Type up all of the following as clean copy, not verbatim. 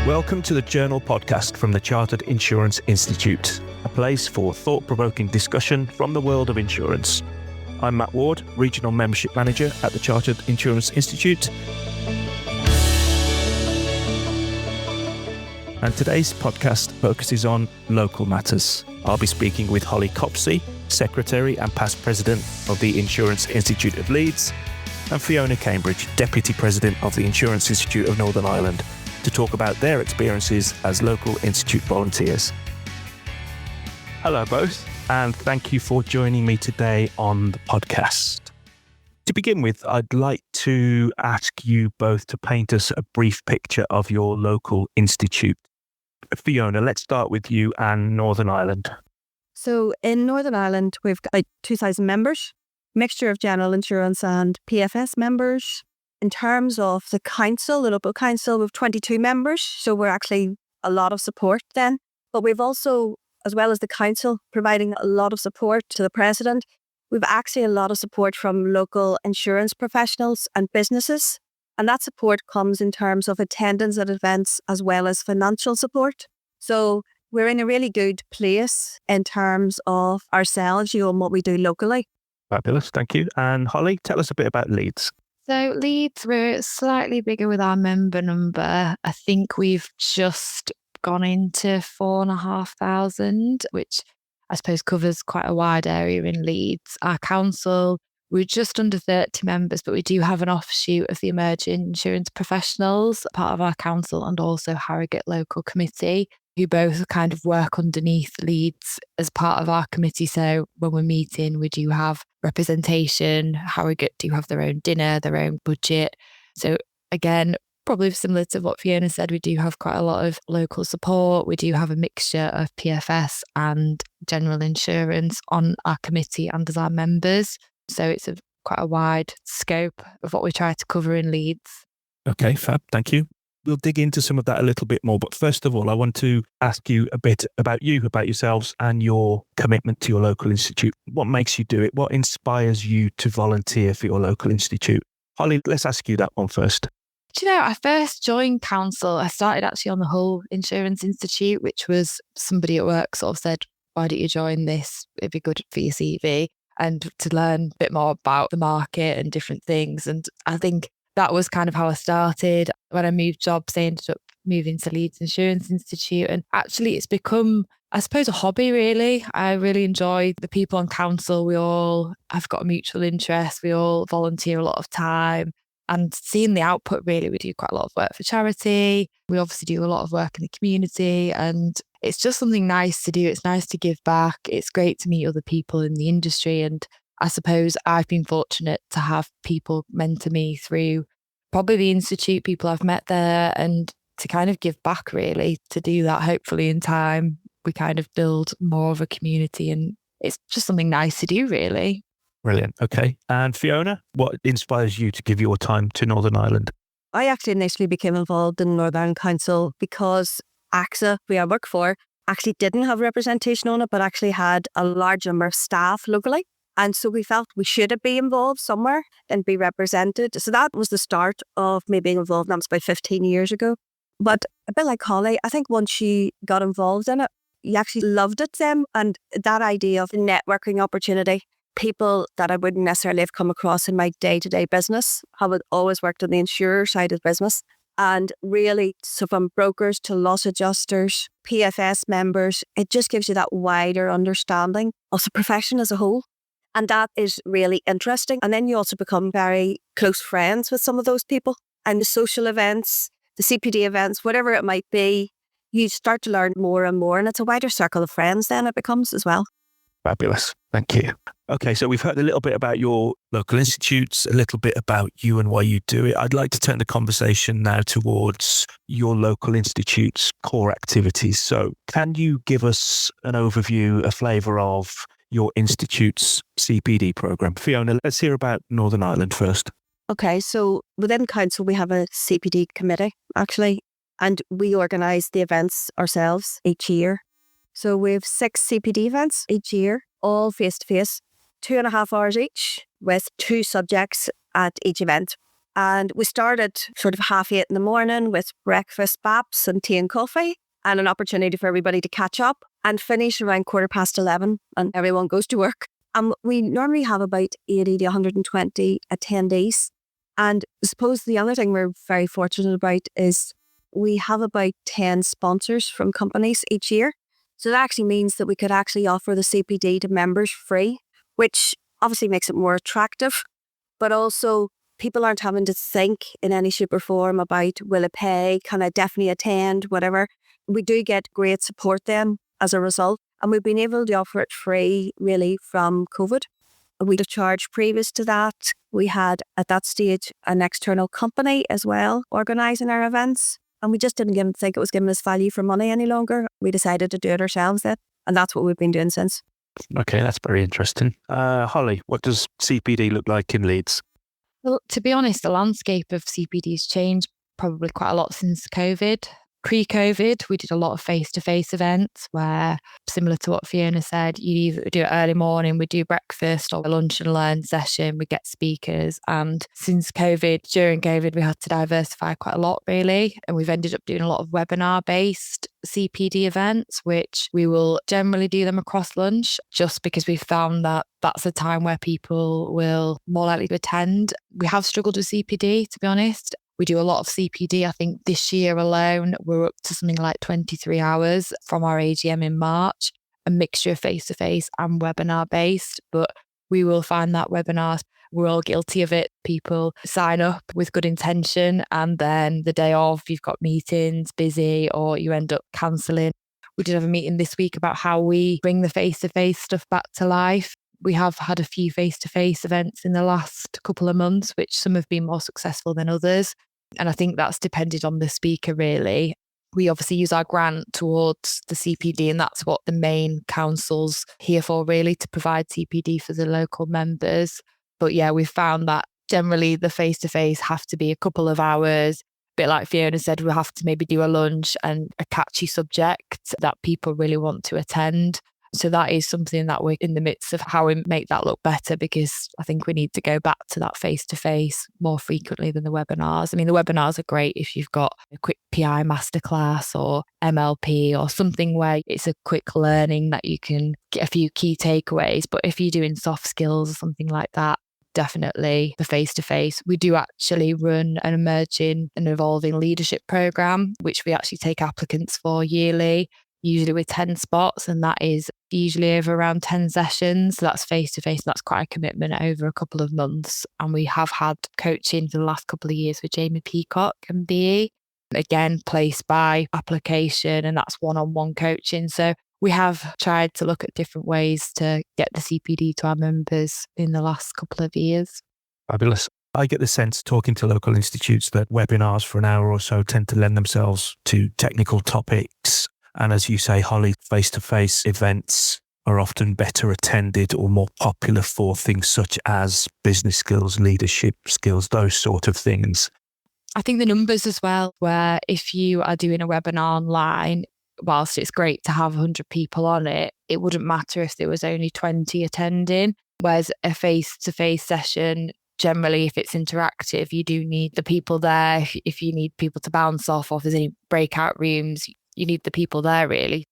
Welcome to the Journal podcast from the Chartered Insurance Institute, a place for thought-provoking discussion from the world of insurance. I'm Matt Ward, Regional Membership Manager at the Chartered Insurance Institute. And today's podcast focuses on local matters. I'll be speaking with Holly Copsey, Secretary and past President of the Insurance Institute of Leeds, and Fiona Cambridge, Deputy President of the Insurance Institute of Northern Ireland, to talk about their experiences as local institute volunteers. Hello both, and thank you for joining me today on the podcast. To begin with, I'd like to ask you both to paint us a brief picture of your local institute. Fiona, let's start with you and Northern Ireland. So in Northern Ireland, we've got about 2,000 members, mixture of general insurance and PFS members. In terms of the council, the local council, we've 22 members, so we're actually a lot of support then. But we've also, as well as the council, providing a lot of support to the president. We've actually a lot of support from local insurance professionals and businesses. And that support comes in terms of attendance at events as well as financial support. So we're in a really good place in terms of ourselves, and what we do locally. Fabulous, thank you. And Holly, tell us a bit about Leeds. So Leeds, we're slightly bigger with our member number. I think we've just gone into 4,500, which I suppose covers quite a wide area in Leeds. Our council, we're just under 30 members, but we do have an offshoot of the Emerging Insurance Professionals, part of our council, and also Harrogate Local Committee, who both kind of work underneath Leeds as part of our committee. So when we're meeting, we do have representation. Harrogate do have their own dinner, their own budget. So again, probably similar to what Fiona said, we do have quite a lot of local support. We do have a mixture of PFS and general insurance on our committee and as our members. So it's quite a wide scope of what we try to cover in Leeds. Okay, fab, thank you. We'll dig into some of that a little bit more. But first of all, I want to ask you a bit about you, about yourselves and your commitment to your local institute. What makes you do it? What inspires you to volunteer for your local institute? Holly, let's ask you that one first. Do you know, I first joined council, I started actually on the Hull Insurance Institute, which was somebody at work sort of said, why don't you join this? It'd be good for your CV and to learn a bit more about the market and different things. And I think that was kind of how I started. When I moved jobs, I ended up moving to Leeds Insurance Institute. And actually it's become, I suppose, a hobby really. I really enjoy the people on council. We all have got a mutual interest. We all volunteer a lot of time. And seeing the output really, we do quite a lot of work for charity. We obviously do a lot of work in the community. And it's just something nice to do. It's nice to give back. It's great to meet other people in the industry. And I suppose I've been fortunate to have people mentor me through probably the institute, people I've met there, and to kind of give back really, to do that hopefully in time. We kind of build more of a community and it's just something nice to do really. Brilliant. Okay. And Fiona, what inspires you to give your time to Northern Ireland? I actually initially became involved in Northern Ireland Council because AXA, who I work for, actually didn't have representation on it, but actually had a large number of staff locally. And so we felt we should be involved somewhere and be represented. So that was the start of me being involved. That was about 15 years ago. But a bit like Holly, I think once you got involved in it, you actually loved it then. And that idea of the networking opportunity, people that I wouldn't necessarily have come across in my day-to-day business. I would always worked on the insurer side of business. And really, so from brokers to loss adjusters, PFS members, it just gives you that wider understanding of the profession as a whole. And that is really interesting. And then you also become very close friends with some of those people. And the social events, the CPD events, whatever it might be, you start to learn more and more. And it's a wider circle of friends then it becomes as well. Fabulous. Thank you. Okay, so we've heard a little bit about your local institutes, a little bit about you and why you do it. I'd like to turn the conversation now towards your local institute's core activities. So can you give us an overview, a flavour of your institute's CPD programme? Fiona, let's hear about Northern Ireland first. Okay, so within council, we have a CPD committee, actually, and we organise the events ourselves each year. So we have 6 CPD events each year, all face-to-face, 2.5 hours each, with 2 subjects at each event. And we started sort of 8:30 in the morning with breakfast, baps and tea and coffee, and an opportunity for everybody to catch up, and finish around 11:15 and everyone goes to work. We normally have about 80 to 120 attendees. And I suppose the other thing we're very fortunate about is we have about 10 sponsors from companies each year. So that actually means that we could actually offer the CPD to members free, which obviously makes it more attractive, but also people aren't having to think in any shape or form about will I pay, can I definitely attend, whatever. We do get great support then as a result, and we've been able to offer it free really from COVID. We'd have charged previous to that. We had at that stage an external company as well organising our events, and we just didn't think it was giving us value for money any longer. We decided to do it ourselves then, and that's what we've been doing since. Okay, that's very interesting. Holly, what does CPD look like in Leeds? Well, to be honest, the landscape of CPD's changed probably quite a lot since COVID. Pre-COVID, we did a lot of face-to-face events where, similar to what Fiona said, you'd either do it early morning, we'd do breakfast or a lunch and learn session, we'd get speakers. And since COVID, during COVID, we had to diversify quite a lot, really. And we've ended up doing a lot of webinar-based CPD events, which we will generally do them across lunch, just because we've found that that's a time where people will more likely to attend. We have struggled with CPD, to be honest. We do a lot of CPD. I think this year alone, we're up to something like 23 hours from our AGM in March, a mixture of face-to-face and webinar-based. But we will find that webinars, we're all guilty of it. People sign up with good intention, and then the day of, you've got meetings, busy, or you end up cancelling. We did have a meeting this week about how we bring the face-to-face stuff back to life. We have had a few face-to-face events in the last couple of months, which some have been more successful than others. And I think that's depended on the speaker, really. We obviously use our grant towards the CPD, and that's what the main council's here for, really, to provide CPD for the local members. But yeah, we've found that generally the face-to-face have to be a couple of hours. A bit like Fiona said, we'll have to maybe do a lunch and a catchy subject that people really want to attend. So that is something that we're in the midst of how we make that look better, because I think we need to go back to that face-to-face more frequently than the webinars. I mean, the webinars are great if you've got a quick PI masterclass or MLP or something where it's a quick learning that you can get a few key takeaways. But if you're doing soft skills or something like that, definitely the face-to-face. We do actually run an emerging and evolving leadership program, which we actually take applicants for yearly, usually with 10 spots, and that is usually over around 10 sessions. So that's face-to-face. That's quite a commitment over a couple of months. And we have had coaching for the last couple of years with Jamie Peacock and BE, again, placed by application, and that's one-on-one coaching. So we have tried to look at different ways to get the CPD to our members in the last couple of years. Fabulous. I get the sense, talking to local institutes, that webinars for an hour or so tend to lend themselves to technical topics. And as you say, Holly, face-to-face events are often better attended or more popular for things such as business skills, leadership skills, those sort of things. I think the numbers as well, where if you are doing a webinar online, whilst it's great to have 100 people on it, it wouldn't matter if there was only 20 attending. Whereas a face-to-face session, generally, if it's interactive, you do need the people there. If you need people to bounce off, or if there's any breakout rooms, you need the people there, really.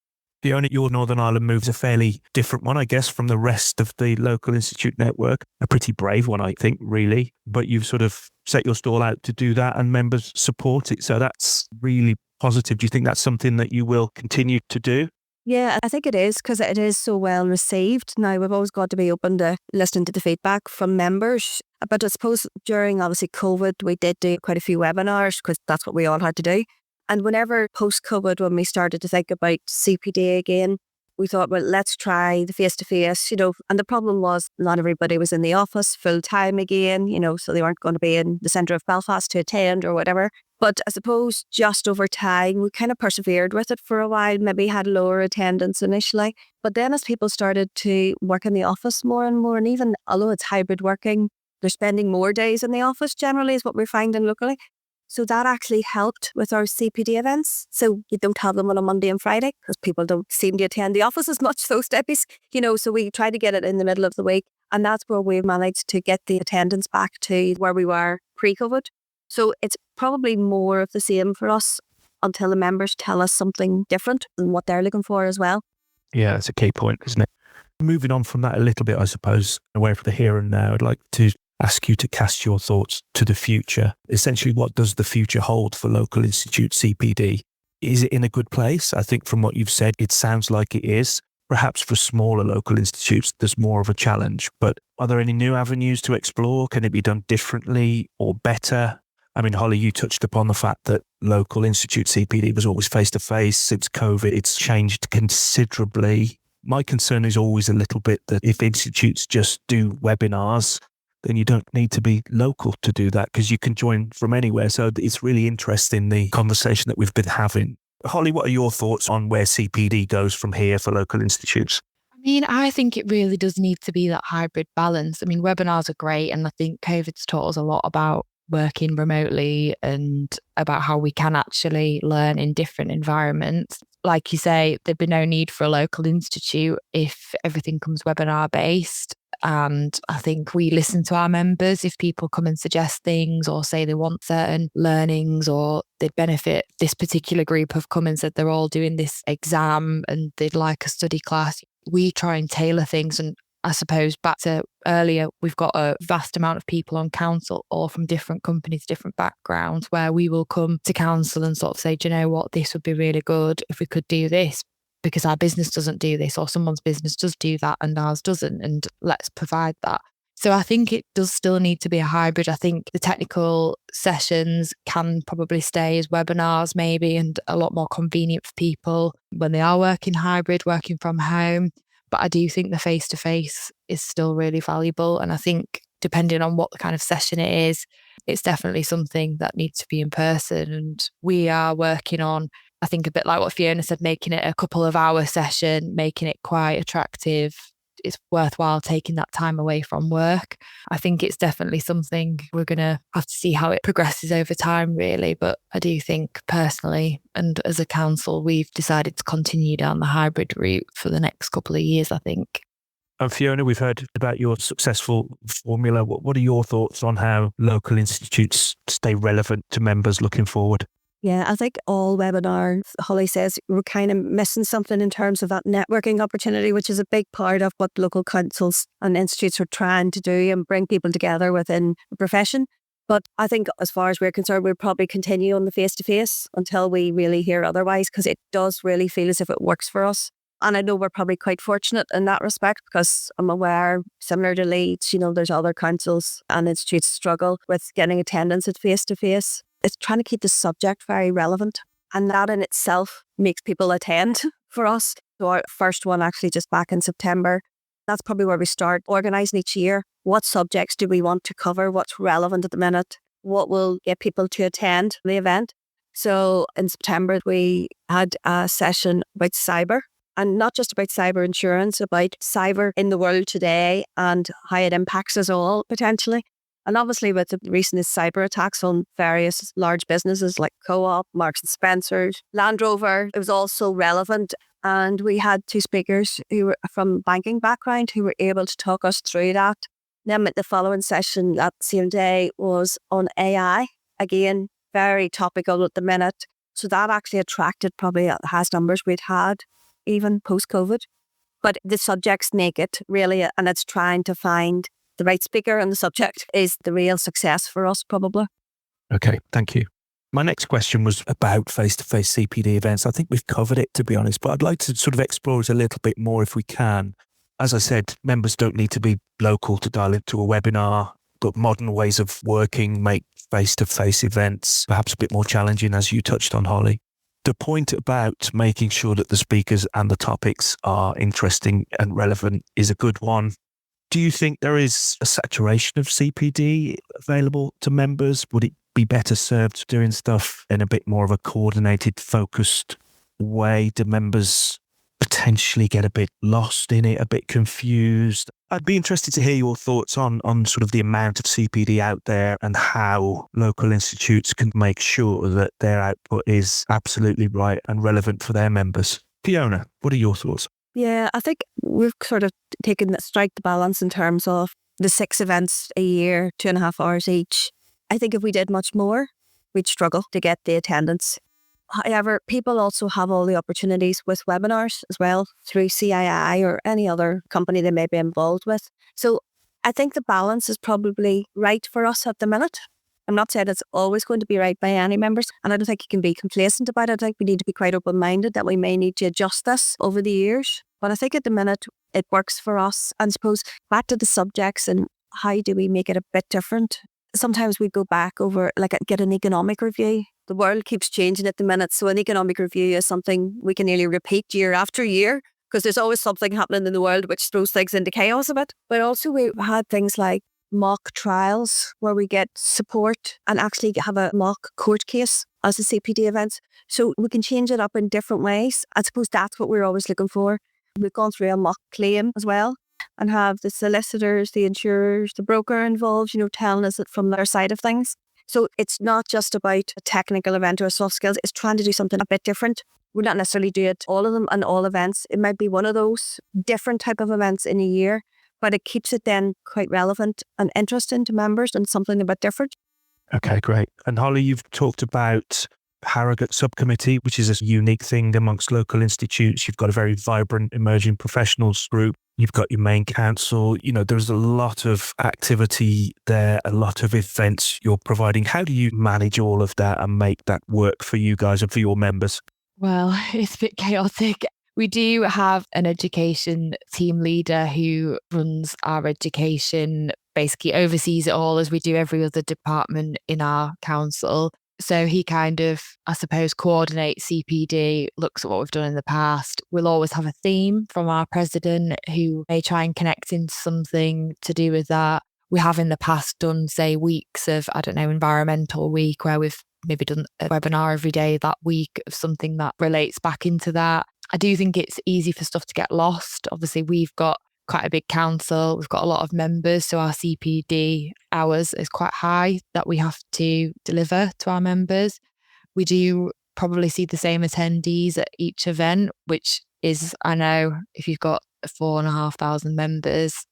Fiona, your Northern Ireland move's a fairly different one, I guess, from the rest of the local institute network. A pretty brave one, I think, really. But you've sort of set your stall out to do that, and members support it. So that's really positive. Do you think that's something that you will continue to do? Yeah, I think it is, because it is so well received. Now, we've always got to be open to listening to the feedback from members. But I suppose during, obviously, COVID, we did do quite a few webinars, because that's what we all had to do. And whenever post-COVID, when we started to think about CPD again, we thought, well, let's try the face-to-face, and the problem was not everybody was in the office full-time again, so they weren't going to be in the centre of Belfast to attend or whatever. But I suppose just over time, we kind of persevered with it for a while, maybe had lower attendance initially. But then as people started to work in the office more and more, and even although it's hybrid working, they're spending more days in the office generally is what we're finding locally. So that actually helped with our CPD events. So you don't have them on a Monday and Friday because people don't seem to attend the office as much, those steppies, so we try to get it in the middle of the week. And that's where we've managed to get the attendance back to where we were pre-COVID. So it's probably more of the same for us until the members tell us something different and what they're looking for as well. Yeah, that's a key point, isn't it? Moving on from that a little bit, I suppose, away from the here and now, I'd like to ask you to cast your thoughts to the future. Essentially, what does the future hold for Local Institute CPD? Is it in a good place? I think from what you've said, it sounds like it is. Perhaps for smaller local institutes, there's more of a challenge. But are there any new avenues to explore? Can it be done differently or better? I mean, Holly, you touched upon the fact that Local Institute CPD was always face-to-face. Since COVID, it's changed considerably. My concern is always a little bit that if institutes just do webinars, then you don't need to be local to do that because you can join from anywhere. So it's really interesting, the conversation that we've been having. Holly, what are your thoughts on where CPD goes from here for local institutes? I mean, I think it really does need to be that hybrid balance. I mean, webinars are great, and I think COVID's taught us a lot about working remotely and about how we can actually learn in different environments. Like you say, there'd be no need for a local institute if everything comes webinar based. And I think we listen to our members if people come and suggest things or say they want certain learnings or they'd benefit. This particular group have come and said they're all doing this exam and they'd like a study class. We try and tailor things. And I suppose back to earlier, we've got a vast amount of people on council, all from different companies, different backgrounds, where we will come to council and sort of say, do you know what, this would be really good if we could do this, because our business doesn't do this, or someone's business does do that and ours doesn't, and let's provide that. So I think it does still need to be a hybrid. I think the technical sessions can probably stay as webinars maybe, and a lot more convenient for people when they are working hybrid, working from home. But I do think the face-to-face is still really valuable. And I think depending on what the kind of session it is, it's definitely something that needs to be in person. And we are working on, I think, a bit like what Fiona said, making it a couple of hour session, making it quite attractive. It's worthwhile taking that time away from work. I think it's definitely something we're going to have to see how it progresses over time, really. But I do think personally, and as a council, we've decided to continue down the hybrid route for the next couple of years, I think. And Fiona, we've heard about your successful formula. What are your thoughts on how local institutes stay relevant to members looking forward? Yeah, I think all webinars, Holly says, we're kind of missing something in terms of that networking opportunity, which is a big part of what local councils and institutes are trying to do and bring people together within the profession. But I think as far as we're concerned, we'll probably continue on the face-to-face until we really hear otherwise, because it does really feel as if it works for us. And I know we're probably quite fortunate in that respect, because I'm aware, similar to Leeds, there's other councils and institutes struggle with getting attendance at face-to-face. It's trying to keep the subject very relevant. And that in itself makes people attend for us. So our first one actually just back in September, that's probably where we start organising each year. What subjects do we want to cover? What's relevant at the minute? What will get people to attend the event? So in September, we had a session about cyber, and not just about cyber insurance, about cyber in the world today and how it impacts us all potentially. And obviously with the recent cyber attacks on various large businesses like Co-op, Marks and Spencer's, Land Rover, it was all so relevant. And we had two speakers who were from banking background who were able to talk us through that. Then the following session that same day was on AI. Again, very topical at the minute. So that actually attracted probably the highest numbers we'd had, even post-COVID. But the subjects make it really, and it's trying to find the right speaker and the subject is the real success for us, probably. Okay, thank you. My next question was about face-to-face CPD events. I think we've covered it, to be honest, but I'd like to sort of explore it a little bit more if we can. As I said, members don't need to be local to dial into a webinar, but modern ways of working make face-to-face events perhaps a bit more challenging, as you touched on, Holly. The point about making sure that the speakers and the topics are interesting and relevant is a good one. Do you think there is a saturation of CPD available to members? Would it be better served doing stuff in a bit more of a coordinated, focused way? Do members potentially get a bit lost in it, a bit confused? I'd be interested to hear your thoughts on sort of the amount of CPD out there and how local institutes can make sure that their output is absolutely right and relevant for their members. Fiona, what are your thoughts? Yeah, I think we've sort of taken strike the balance in terms of the 6 events a year, 2.5 hours each. I think if we did much more, we'd struggle to get the attendance. However, people also have all the opportunities with webinars as well through CII or any other company they may be involved with. So I think the balance is probably right for us at the minute. I'm not saying it's always going to be right by any members, and I don't think you can be complacent about it. I think we need to be quite open-minded that we may need to adjust this over the years. But I think at the minute it works for us. And I suppose back to the subjects and how do we make it a bit different? Sometimes we go back over, like, get an economic review. The world keeps changing at the minute, so an economic review is something we can nearly repeat year after year because there's always something happening in the world which throws things into chaos a bit. But also we had things like mock trials where we get support and actually have a mock court case as a CPD event. So we can change it up in different ways. I suppose that's what we're always looking for. We've gone through a mock claim as well and have the solicitors, the insurers, the broker involved, telling us it from their side of things. So it's not just about a technical event or soft skills. It's trying to do something a bit different. We'll not necessarily do it all of them and all events. It might be one of those different type of events in a year, but it keeps it then quite relevant and interesting to members and something a bit different. Okay, great. And Holly, you've talked about Harrogate Subcommittee, which is a unique thing amongst local institutes. You've got a very vibrant emerging professionals group. You've got your main council. There's a lot of activity there, a lot of events you're providing. How do you manage all of that and make that work for you guys and for your members? Well, it's a bit chaotic. We do have an education team leader who runs our education, basically oversees it all as we do every other department in our council. So he kind of, I suppose, coordinates CPD, looks at what we've done in the past. We'll always have a theme from our president who may try and connect into something to do with that. We have in the past done, say, weeks of, environmental week where we've maybe done a webinar every day that week of something that relates back into that. I do think it's easy for stuff to get lost. Obviously, we've got quite a big council. We've got a lot of members, so our CPD hours is quite high that we have to deliver to our members. We do probably see the same attendees at each event, which is, I know, if you've got 4,500 members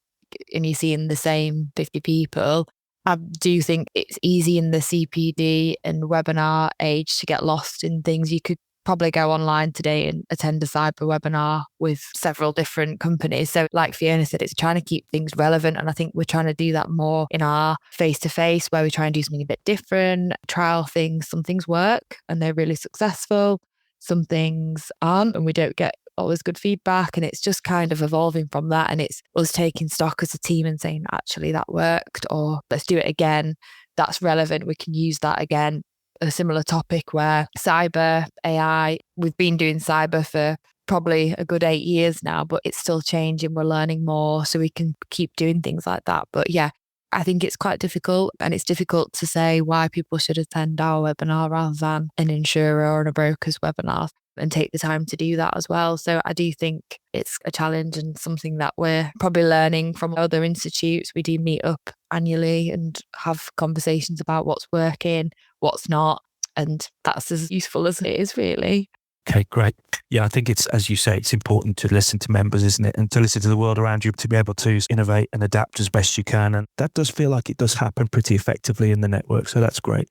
and you're seeing the same 50 people, I do think it's easy in the CPD and webinar age to get lost in things. You could probably go online today and attend a cyber webinar with several different companies. So like Fiona said, it's trying to keep things relevant. And I think we're trying to do that more in our face-to-face where we try and do something a bit different, trial things. Some things work and they're really successful. Some things aren't and we don't get always good feedback. And it's just kind of evolving from that. And it's us taking stock as a team and saying, actually, that worked, or let's do it again. That's relevant. We can use that again. A similar topic where cyber, AI, we've been doing cyber for probably a good 8 years now, but it's still changing. We're learning more, so we can keep doing things like that. But yeah, I think it's quite difficult, and it's difficult to say why people should attend our webinar rather than an insurer or a broker's webinar and take the time to do that as well. So I do think it's a challenge and something that we're probably learning from other institutes. We do meet up annually and have conversations about what's working, what's not. And that's as useful as it is, really. Okay, great. Yeah, I think it's, as you say, it's important to listen to members, isn't it? And to listen to the world around you to be able to innovate and adapt as best you can. And that does feel like it does happen pretty effectively in the network. So that's great.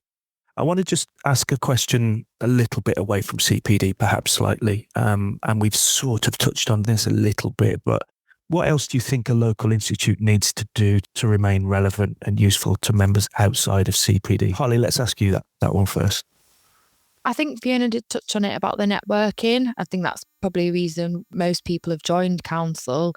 I want to just ask a question a little bit away from CPD, perhaps slightly. And we've sort of touched on this a little bit, but what else do you think a local institute needs to do to remain relevant and useful to members outside of CPD? Holly, let's ask you that one first. I think Fiona did touch on it about the networking. I think that's probably a reason most people have joined council.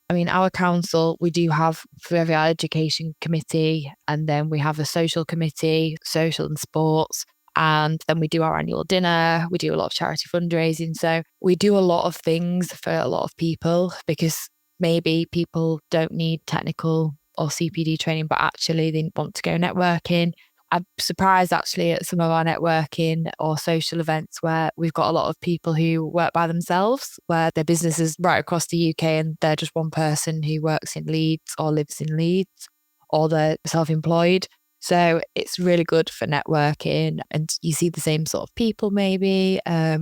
I mean, our council, we do have for every education committee, and then we have a social committee, social and sports, and then we do our annual dinner. We do a lot of charity fundraising. So we do a lot of things for a lot of people because maybe people don't need technical or CPD training, but actually they want to go networking. I'm surprised actually at some of our networking or social events where we've got a lot of people who work by themselves, where their business is right across the UK and they're just one person who works in Leeds or lives in Leeds, or they're self-employed. So it's really good for networking and you see the same sort of people maybe.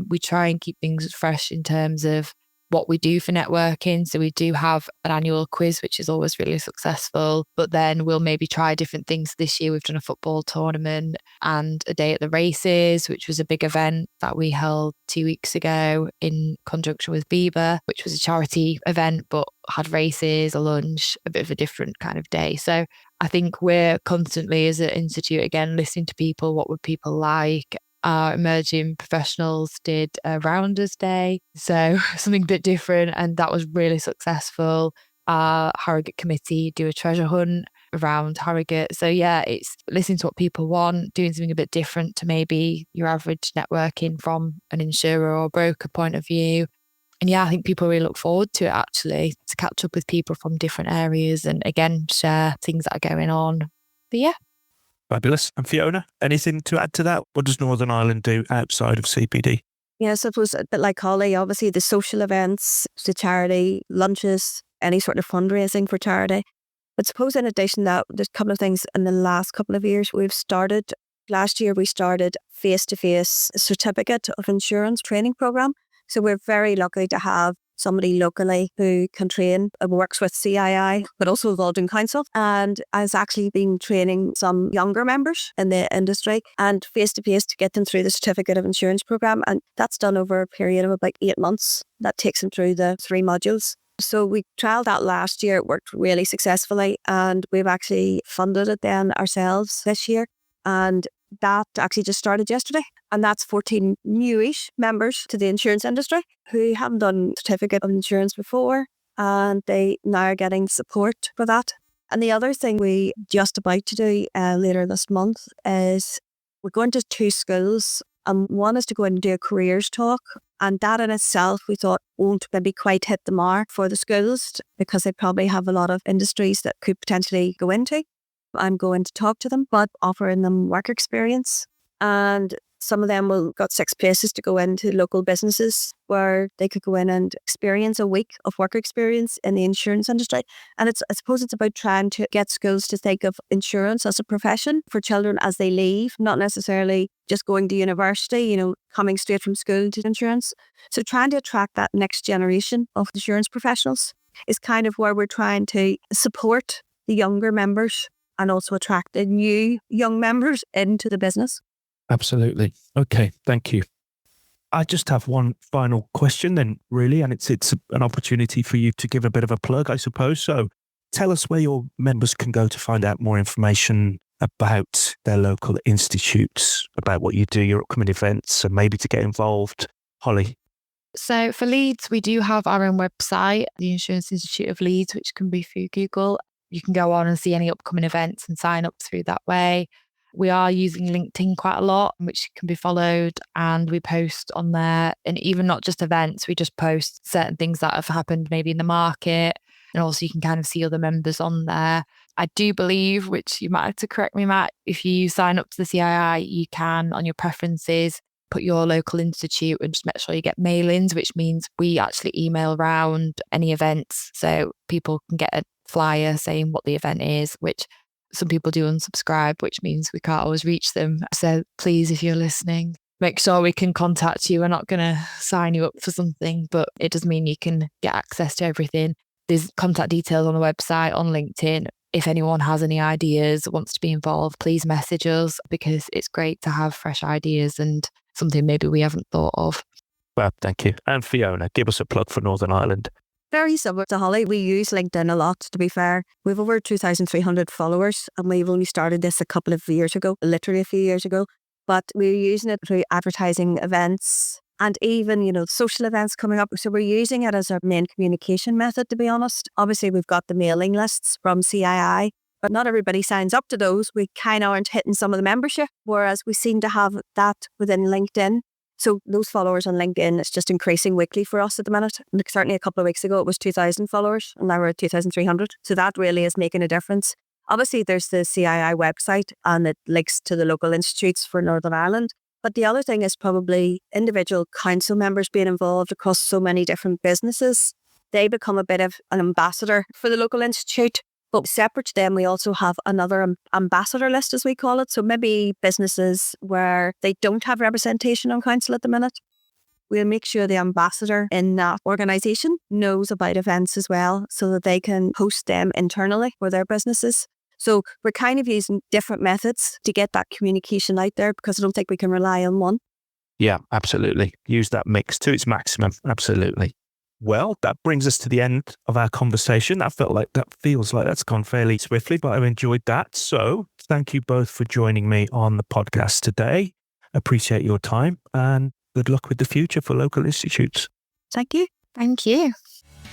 We try and keep things fresh in terms of what we do for networking. So we do have an annual quiz, which is always really successful, but then we'll maybe try different things. This year we've done a football tournament and a day at the races, which was a big event that we held 2 weeks ago in conjunction with Bieber, which was a charity event, but had races, a lunch, a bit of a different kind of day. So I think we're constantly as an institute, again, listening to people, what would people like? Our emerging professionals did a Rounders Day, so something a bit different, and that was really successful. Our Harrogate committee do a treasure hunt around Harrogate. So yeah, it's listening to what people want, doing something a bit different to maybe your average networking from an insurer or broker point of view. And yeah, I think people really look forward to it, actually, to catch up with people from different areas and again, share things that are going on. But yeah. Fabulous. And Fiona, anything to add to that? What does Northern Ireland do outside of CPD? Yes, it was a bit like Holly, obviously the social events, the charity, lunches, any sort of fundraising for charity. But suppose in addition to that, there's a couple of things in the last couple of years we've started. Last year we started face-to-face certificate of insurance training programme. So we're very lucky to have somebody locally who can train and works with CII, but also involved in council, and has actually been training some younger members in the industry and face-to-face to get them through the certificate of insurance programme. And that's done over a period of about 8 months. That takes them through the 3 modules. So we trialled that last year. It worked really successfully, and we've actually funded it then ourselves this year. And that actually just started yesterday. And that's 14 newish members to the insurance industry who haven't done certificate of insurance before, and they now are getting support for that. And the other thing we just about to do later this month is we're going to 2 schools, and one is to go in and do a careers talk. And that in itself, we thought won't maybe quite hit the mark for the schools because they probably have a lot of industries that could potentially go into. I'm going to talk to them, but offering them work experience. And some of them will got 6 places to go into local businesses where they could go in and experience a week of work experience in the insurance industry. And I suppose it's about trying to get schools to think of insurance as a profession for children as they leave, not necessarily just going to university, coming straight from school to insurance. So trying to attract that next generation of insurance professionals is kind of where we're trying to support the younger members and also attract the new young members into the business. Absolutely. Okay, thank you. I just have one final question then, really, and it's an opportunity for you to give a bit of a plug, I suppose. So tell us where your members can go to find out more information about their local institutes, about what you do, your upcoming events, and maybe to get involved. Holly? So for Leeds, we do have our own website, the Insurance Institute of Leeds, which can be through Google. You can go on and see any upcoming events and sign up through that way. We are using LinkedIn quite a lot, which can be followed, and we post on there. And even not just events, we just post certain things that have happened maybe in the market. And also you can kind of see other members on there. I do believe, which you might have to correct me, Matt, if you sign up to the CII, you can, on your preferences, put your local institute and just make sure you get mail-ins, which means we actually email around any events. So people can get a flyer saying what the event is, which some people do unsubscribe, which means we can't always reach them. So please, if you're listening, make sure we can contact you. We're not going to sign you up for something, but it does mean you can get access to everything. There's contact details on the website, on LinkedIn. If anyone has any ideas, wants to be involved, please message us, because it's great to have fresh ideas and something maybe we haven't thought of. Well, thank you. And Fiona, give us a plug for Northern Ireland. Very similar to Holly. We use LinkedIn a lot, to be fair. We've over 2,300 followers, and we've only started this a couple of years ago, literally a few years ago. But we're using it through advertising events and even, social events coming up. So we're using it as our main communication method, to be honest. Obviously, we've got the mailing lists from CII, but not everybody signs up to those. We kind of aren't hitting some of the membership, whereas we seem to have that within LinkedIn. So those followers on LinkedIn, it's just increasing weekly for us at the minute. And certainly a couple of weeks ago, it was 2,000 followers, and now we're at 2,300. So that really is making a difference. Obviously, there's the CII website, and it links to the local institutes for Northern Ireland. But the other thing is probably individual council members being involved across so many different businesses. They become a bit of an ambassador for the local institute. But separate to them, we also have another ambassador list, as we call it. So maybe businesses where they don't have representation on council at the minute. we'll make sure the ambassador in that organisation knows about events as well so that they can host them internally for their businesses. So we're kind of using different methods to get that communication out there because I don't think we can rely on one. Yeah, absolutely. Use that mix to its maximum. Absolutely. Well, that brings us to the end of our conversation. That feels like that's gone fairly swiftly, but I've enjoyed that. So thank you both for joining me on the podcast today. Appreciate your time and good luck with the future for local institutes. Thank you. Thank you.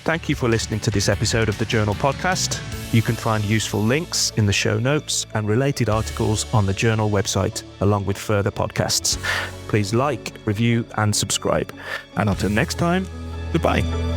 Thank you for listening to this episode of the Journal Podcast. You can find useful links in the show notes and related articles on the Journal website, along with further podcasts. Please like, review, and subscribe. And until next time, goodbye.